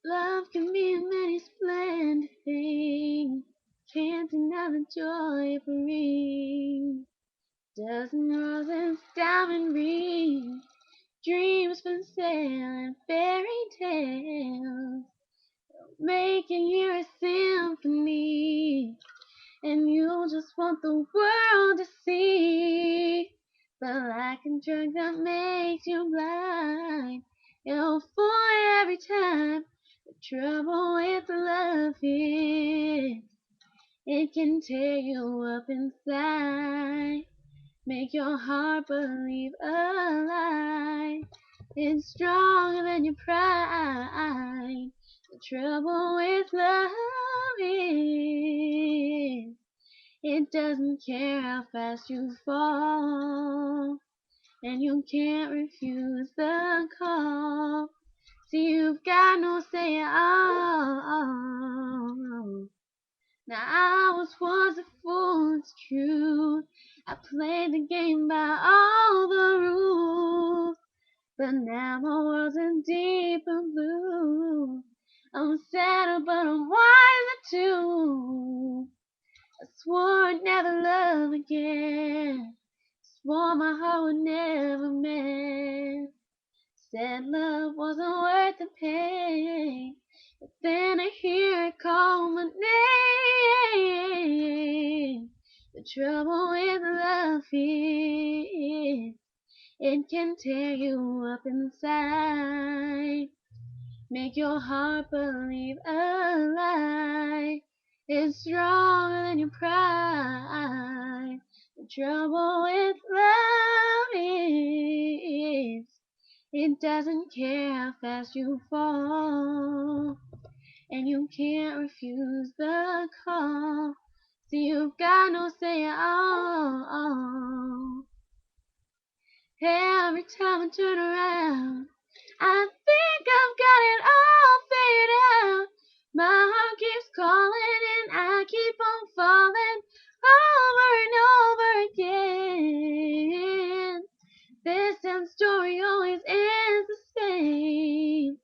Love can be many splendid things. Can't deny the joy it brings. Dozen roses, diamond rings, dreams for sale and fairy tales. Make you hear a symphony, and you just want the world to see. But like a drug that makes you blind, you'll fall every time. The trouble with love is it can tear you up inside, make your heart believe a lie. It's stronger than your pride. The trouble with love is it doesn't care how fast you fall, and you can't refuse the call. See, you've got no say at all. Now I was a fool, it's true. I played the game by all the rules, but now my world's in deeper blue. I'm sadder, but I'm wiser too. I swore I'd never love again. Swore my heart would never mend. Said love wasn't worth the pain. But then I hear it call my name. The trouble with love is it can tear you up inside, make your heart believe a lie. It's stronger than your pride. The trouble with love is it doesn't care how fast you fall, and you can't refuse the call. See, you've got no say at all. Every time I turn around, I think I've got it all figured out. My heart keeps calling and I keep on falling over and over again. This damn story always ends the same.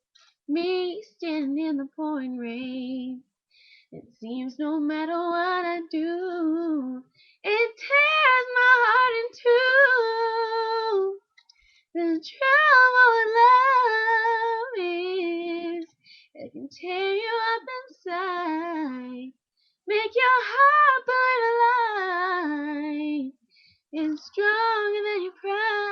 Me standing in the pouring rain. It seems no matter what I do, it tears my heart in two. The trouble with love is it can tear you up inside, make your heart burn alive. It's stronger than your pride.